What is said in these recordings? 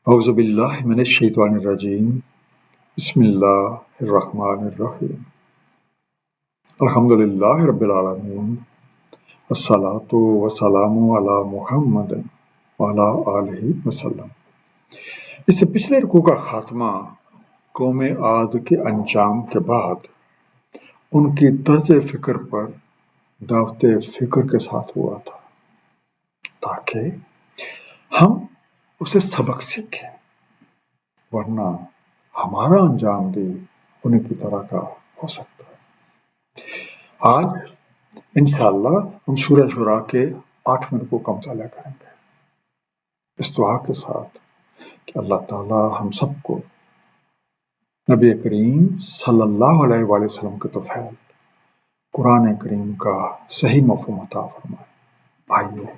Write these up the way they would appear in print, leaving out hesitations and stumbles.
اعوذ باللہ من الشیطان الرجیم بسم اللہ الرحمن الرحیم الحمد للہ رب العالمین الصلاۃ والسلام علی محمد وعلی آلہ وسلم۔ اس سے پچھلے رکوع کا خاتمہ قوم عاد کے انجام کے بعد ان کی طرز فکر پر دعوت فکر کے ساتھ ہوا تھا تاکہ ہم اسے سبق سیکھیں، ورنہ ہمارا انجام بھی انہیں کی طرح کا ہو سکتا ہے۔ آج انشاءاللہ ہم سورہ شورا کے 8ویں رکوع کا مطالعہ کریں گے، اس دعا کے ساتھ کہ اللہ تعالی ہم سب کو نبی کریم صلی اللہ علیہ وآلہ وسلم کے طفیل قرآن کریم کا صحیح مفہوم عطا فرمائے۔ آئیے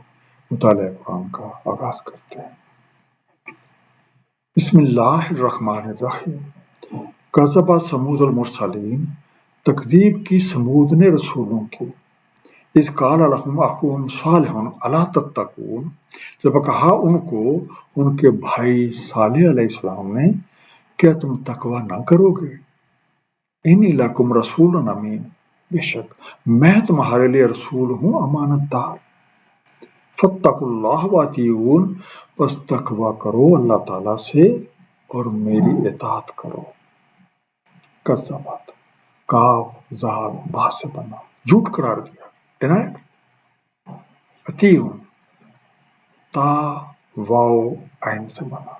مطالعہ قرآن کا آغاز کرتے ہیں۔ بسم اللہ الرحمن الرحیم۔ کذب ثمود المرسلین، تکذیب کی سمود نے رسولوں کی۔ اذ قال لهم اخوهم صالح الا تتقون، جب کہا ان کو ان کے بھائی صالح علیہ السلام نے، کیا تم تقوی نہ کرو گے؟ انی لکم رسول امین، بے شک میں تمہارے لیے رسول ہوں امانت دار۔ فاتقوا اللہ واطیعون، پس تقوی کرو اللہ تعالیٰ سے اور میری اطاعت کرو۔ کذبت، کاف زال با سے بنا، جھوٹ قرار دیا، ڈینائڈ۔ اطیعون، تا واو عین سے بنا،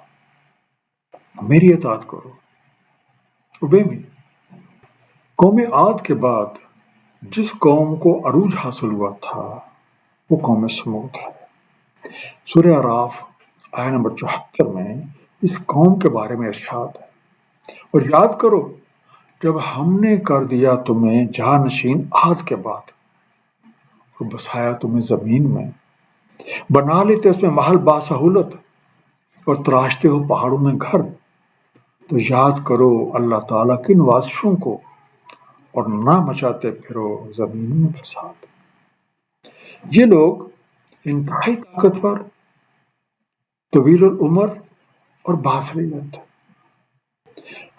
میری اطاعت کرو، اوبے می۔ قوم عاد کے بعد جس قوم کو عروج حاصل ہوا تھا وہ قوم سمود ہے۔ سورہ اعراف آیہ نمبر 74 میں اس قوم کے بارے میں ارشاد ہے، اور یاد کرو جب ہم نے کر دیا تمہیں جانشین عاد کے بعد اور بسایا تمہیں زمین میں، بنا لیتے اس میں محل باسہولت اور تراشتے ہو پہاڑوں میں گھر، تو یاد کرو اللہ تعالیٰ کی نوازشوں کو اور نہ مچاتے پھرو زمین میں فساد۔ یہ لوگ انتہائی طاقتور، طویل العمر اور باصلاحیت،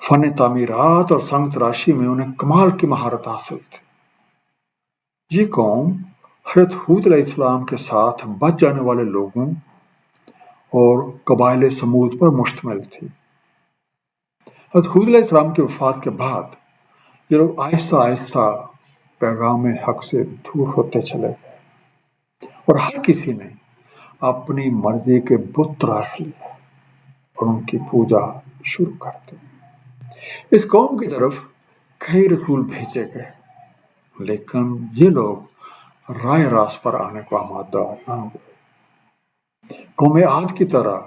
فن تعمیرات اور سنگ تراشی میں انہیں کمال کی مہارت حاصل تھی۔ یہ قوم حضرت ہود علیہ السلام کے ساتھ بچ جانے والے لوگوں اور قبائل سمود پر مشتمل تھی۔ حضرت ہود علیہ السلام کی وفات کے بعد یہ لوگ آہستہ آہستہ پیغام حق سے دور ہوتے چلے گئے، اور ہر کسی نے اپنی مرضی کے بت تراش لیے اور ان کی پوجا شروع کر دی۔ اس قوم کی طرف کئی رسول بھیجے گئے، لیکن یہ لوگ رائے راست پر آنے کو آمادہ نہ ہوئے۔ قوم عاد کی طرح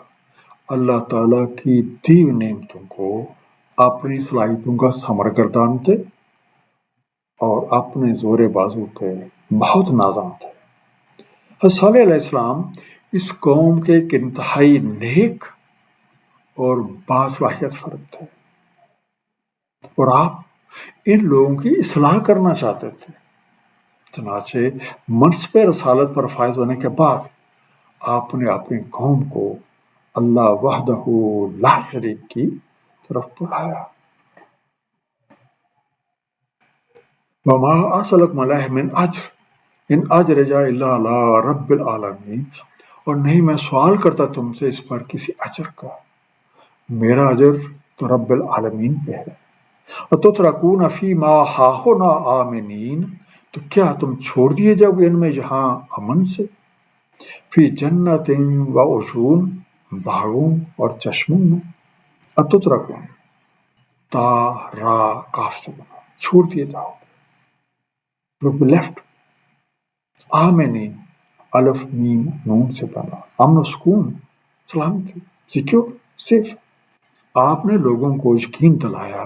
اللہ تعالیٰ کی دی ہوئی نعمتوں کو اپنی صلاحیتوں کا ثمر گردانتے اور اپنے زور بازو پہ بہت نازاں تھے۔ حضرت صالح علیہ السلام اس قوم کے ایک انتہائی نیک اور باصلاحیت فرد تھے، اور آپ ان لوگوں کی اصلاح کرنا چاہتے تھے۔ چنانچہ منصب رسالت پر فائز ہونے کے بعد آپ نے اپنی قوم کو اللہ وحدہ لا شریک کی طرف بلایا۔ وما اسألکم علیہ من اجر ان اجرج الا علی رب العالمین، اور نہیں میں سوال کرتا تم سے اس پر کسی اجر کا، میرا اجر تو رب العالمین پہ ہے۔ اتترکون فیما ہاہنا آمنین، تو کیا تم چھوڑ دیے جاؤ گے ان میں جہاں امن سے، فی جنت و عیون، باغوں اور چشموں میں۔ اتترکون، تا را کاف سے بنا، چھوڑ دیے جاؤ گے، لیفٹ۔ آمنین، الف میم نون سے بنا، امن و سکون، سلامتی، سیکیور، سیف۔ آپ نے لوگوں کو یقین دلایا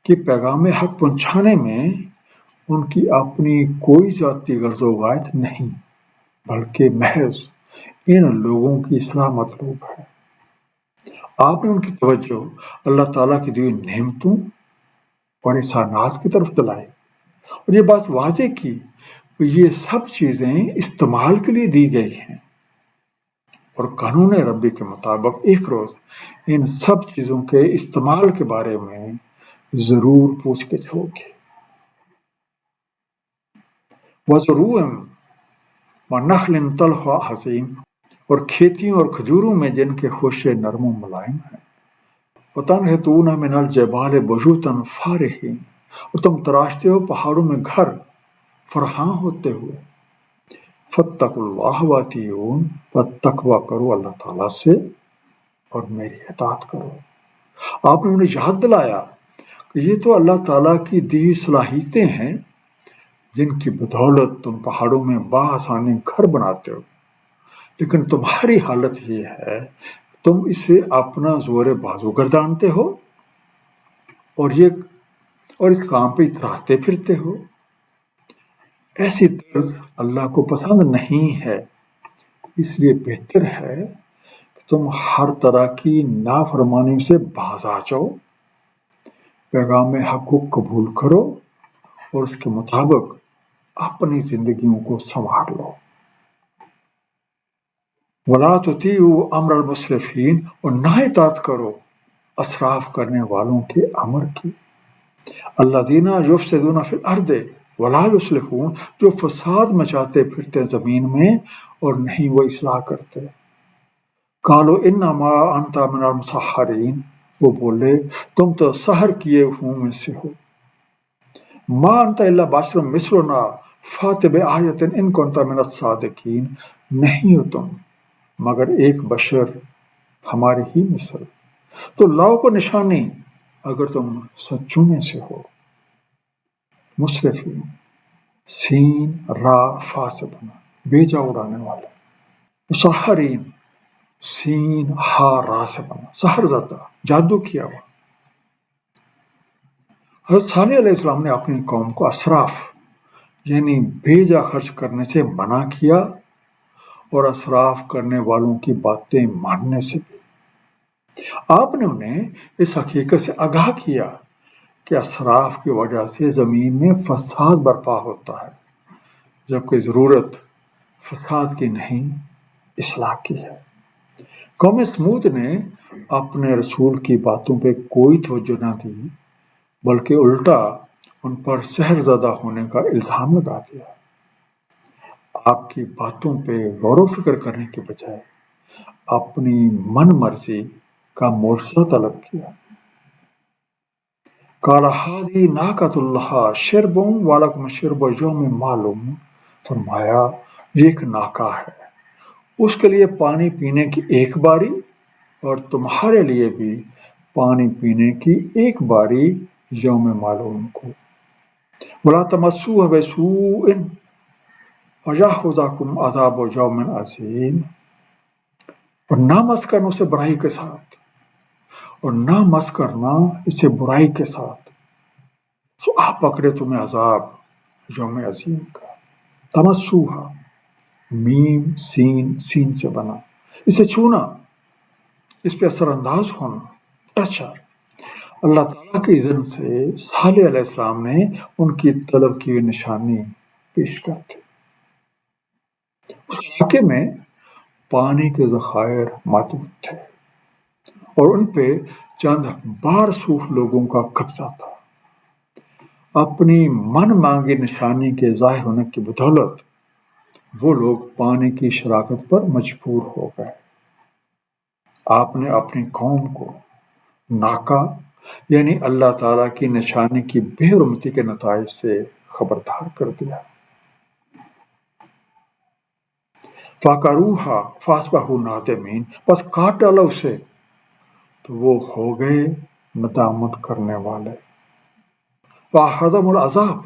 کہ پیغام حق پہنچانے میں ان کی اپنی کوئی ذاتی غرض و غایت نہیں، بلکہ محض ان لوگوں کی اصلاح مطلوب ہے۔ آپ نے ان کی توجہ اللہ تعالیٰ کی دی ہوئی نعمتوں اور احسانات کی طرف دلائی، اور یہ بات واضح کی کہ یہ سب چیزیں استعمال کے لیے دی گئی ہیں، اور قانون ربی کے مطابق ایک روز ان سب چیزوں کے استعمال کے بارے میں ضرور پوچھ گچھ ہوگی۔ وَزُرُوعٍ وَنَخْلٍ طَلْعُهَا حَضِيمٌ، اور کھیتیوں اور کھجوروں میں جن کے خوشے نرم و ملائم ہیں۔ وَتَنْحِتُونَ مِنَ الْجِبَالِ بُيُوتًا فَارِهِينَ، اور تم تراشتے ہو پہاڑوں میں گھر فرحاں ہوتے ہوئے۔ فَاتَّقُوا اللَّهَ وَأَطِیعُونِ، پس تقوی کرو اللہ تعالیٰ سے اور میری اطاعت کرو۔ آپ نے انہیں یاد دلایا کہ یہ تو اللہ تعالیٰ کی دی ہوئی صلاحیتیں ہیں جن کی بدولت تم پہاڑوں میں بآسانی گھر بناتے ہو، لیکن تمہاری حالت یہ ہے تم اسے اپنا زور بازو گردانتے ہو اور اس کام پہ اتراتے پھرتے ہو۔ ایسی طرز اللہ کو پسند نہیں ہے، اس لیے بہتر ہے کہ تم ہر طرح کی نافرمانی سے باز آ جاؤ، پیغام حق کو قبول کرو اور اس کے مطابق اپنی زندگیوں کو سنوار لو۔ وَلَا تُطِیعُوا أَمْرَ الْمُسْرِفِینَ، اور نہ اطاعت کرو اسراف کرنے والوں کے امر کی۔ الَّذِینَ یُفْسِدُونَ فِی الْأَرْضِ وَلَا یُصْلِحُونَ، جو فساد مچاتے پھرتے زمین میں اور نہیں وہ اصلاح کرتے۔ قَالُوا إِنَّمَا أَنْتَ مِنَ الْمُسَحَّرِینَ، وہ بولے تم تو سحر کیے ہوں میں سے ہو۔ مَا أَنْتَ إِلَّا بَشَرٌ مِثْلُنَا فَأْتِ بِآیَةٍ إِن كُنتَ مِنَ الصَّادِقِینَ، نہیں ہو تم مگر ایک بشر ہماری ہی مثل، تو لاؤ کو نشانی اگر تم سچوں میں سے ہو۔ مسرفین، سین را فا سے بنا، بیجا اڑانے والے۔ مسحرین، سین ہا را سے بنا، سحر زدہ، جادو کیا ہوا۔ حضرت صالح علیہ السلام نے اپنی قوم کو اسراف یعنی بیجا خرچ کرنے سے منع کیا اور اسراف کرنے والوں کی باتیں ماننے سے بھی۔ آپ نے انہیں اس حقیقت سے آگاہ کیا کہ اسراف کی وجہ سے زمین میں فساد برپا ہوتا ہے، جبکہ ضرورت فساد کی نہیں اصلاح کی ہے۔ قوم سمود نے اپنے رسول کی باتوں پہ کوئی توجہ نہ دی، بلکہ الٹا ان پر سحر زدہ ہونے کا الزام لگا دیا۔ آپ کی باتوں پہ غور و فکر کرنے کے بجائے اپنی من مرضی کا معجزہ طلب کیا۔ قَالَ هَٰذِهِ نَاقَةُ اللَّهَ شِرْبٌ وَلَكُمْ شِرْبُ یَوْمٍ مَّعْلُومٍ، فرمایا یہ ایک ناکہ ہے، اس کے لیے پانی پینے کی ایک باری اور تمہارے لیے بھی پانی پینے کی ایک باری یوم معلوم کو۔ وَلَا تَمَسُّوهَا بِسُوءٍ فَیَأْخُذَکُمْ عَذَابُ یَوْمٍ عَظِیمٍ، اور نہ مس کرنا اسے برائی کے ساتھ، اور نہ مس کرنا اسے برائی کے ساتھ، سو آپ پکڑے تمہیں عذاب یوم عظیم کا۔ تمسوہا، میم سین سے بنا، اسے چھونا، اس پہ اثر انداز ہونا، ٹچر۔ اللہ تعالیٰ کے اذن سے صالح علیہ السلام نے ان کی طلب کی نشانی پیش کر دی۔ اس علاقے میں پانی کے ذخائر محدود تھے اور ان پہ چند بارسوخ لوگوں کا قبضہ تھا۔ اپنی من مانگی نشانی کے ظاہر ہونے کی بدولت وہ لوگ پانی کی شراکت پر مجبور ہو گئے۔ آپ نے اپنی قوم کو ناکہ یعنی اللہ تعالیٰ کی نشانی کی بے حرمتی کے نتائج سے خبردار کر دیا۔ فَعَقَرُوهَا فَأَصْبَحُوا نَادِمِينَ، بس کاٹ ڈالا اسے تو وہ ہو گئے ندامت کرنے والے۔ فَأَخَذَهُمُ الْعَذَابُ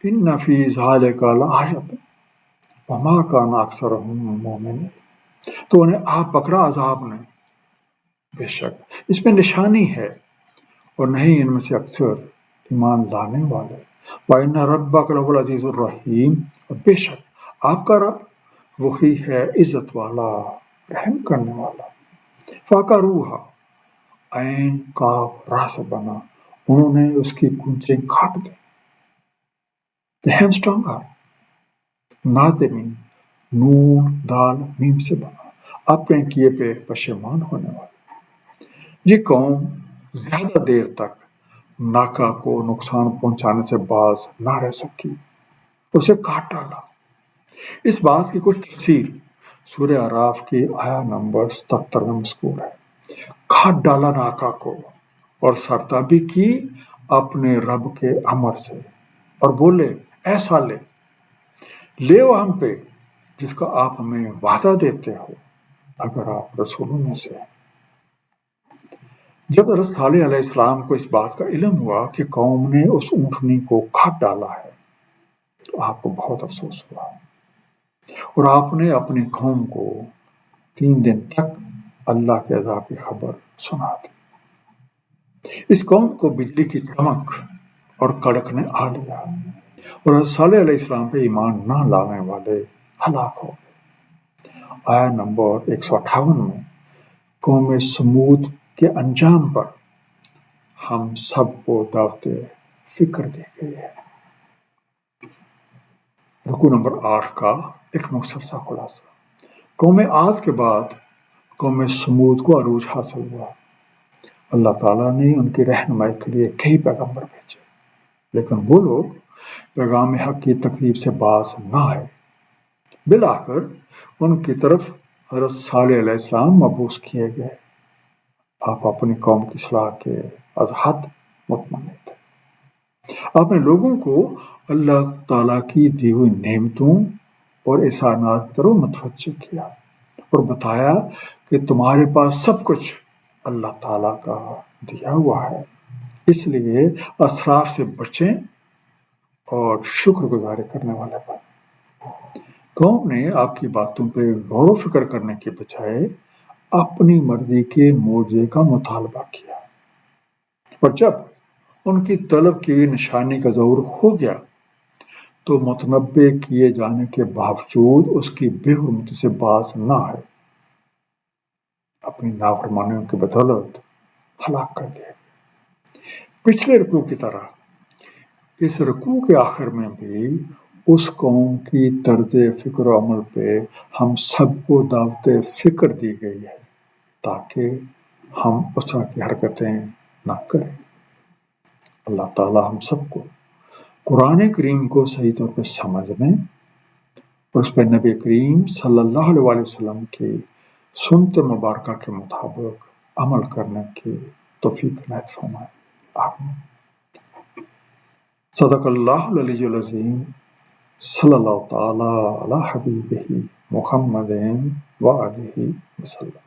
إِنَّ فِي ذَلِكَ لَآیَةً وَمَا كَانَ أَکْثَرُهُم مُؤْمِنِینَ، تو انہیں آپ پکڑا عذاب نے، بے شک اس میں نشانی ہے اور نہیں ان میں سے اکثر ایمان لانے والے۔ وَإِنَّ رَبَّكَ لَهُوَ الْعَزِیزُ الرَّحِیمُ، اور بے شک آپ کا رب وہی ہے عزت والا رحم کرنے والا۔ فَعَقَرُوهَا، عین قاف را سے بنا، انہوں نے اس کی گونچیں کاٹ دی۔ The hamstrung، نادمین، نون دال میم سے بنا، اپنے کیے پہ پشیمان ہونے والے۔ یہ قوم زیادہ دیر تک ناکا کو نقصان پہنچانے سے باز نہ رہ سکی، اسے کاٹ ڈالا۔ اس بات کی کچھ تفصیل سورہ اعراف کی آیا نمبر 77 میں مذکور ہے۔ کاٹ ڈالا ناکا کو اور سرتابی کی اپنے رب کے امر سے، اور بولے اے سالے لے وہ ہم پہ جس کا آپ ہمیں وعدہ دیتے ہو اگر آپ رسولوں میں سے ہیں۔ جب حضرت صالح علیہ السلام کو اس بات کا علم ہوا کہ قوم نے اس اونٹنی کو کاٹ ڈالا ہے تو آپ کو بہت افسوس ہوا، اور آپ نے اپنی قوم کو 3 دن تک اللہ کے عذاب کی خبر سنا دی۔ اس قوم کو بجلی کی چمک اور کڑک نے آ لیا، اور حضرت صالح علیہ السلام پہ ایمان نہ لانے والے ہلاک ہو گئے۔ آیا نمبر 158 میں قوم سمود کے انجام پر ہم سب کو دعوت فکر دی گئی ہے۔ رکوع نمبر 8 کا ایک مختصر سا خلاصہ۔ قوم عاد کے بعد قوم سمود کو عروج حاصل ہوا۔ اللہ تعالیٰ نے ان کی رہنمائی کے لیے کئی پیغمبر بھیجے، لیکن وہ لوگ پیغام حق کی تقریب سے باز نہ آئے۔ بالآخر ان کی طرف حضرت صالح علیہ السلام مبعوث کیے گئے۔ آپ اپنی قوم کی اصلاح کے از حد مطمئن تھے۔ آپ نے لوگوں کو اللہ تعالیٰ کی دی ہوئی نعمتوں اور احسانات کی طرف متوجہ کیا اور بتایا کہ تمہارے پاس سب کچھ اللہ تعالیٰ کا دیا ہوا ہے، اس لیے اسراف سے بچیں اور شکر گزاری کرنے والے بنیں۔ قوم نے آپ کی باتوں پہ غور و فکر کرنے کے بجائے اپنی مرضی کے معجزے کا مطالبہ کیا، اور جب ان کی طلب کی نشانی کا ظہور ہو گیا تو متنبع کیے جانے کے باوجود اس کی بے حرمتی سے باز نہ آئے، اپنی نافرمانیوں کی بدولت ہلاک کر دیا۔ پچھلے رکوع کی طرح اس رکوع کے آخر میں بھی اس قوم کی طرز فکر و عمل پہ ہم سب کو دعوت فکر دی گئی ہے تاکہ ہم اس طرح کی حرکتیں نہ کریں۔ اللہ تعالیٰ ہم سب کو قرآن کریم کو صحیح طور پہ سمجھنے اور اس پہ نبی کریم صلی اللہ علیہ وسلم کی سنت مبارکہ کے مطابق عمل کرنے کی توفیق عنایت فرمائے۔ آمین۔ صدق اللہ العلی العظیم۔ صلی اللہ تعالی علی حبیبہ محمد وآلہ وسلم۔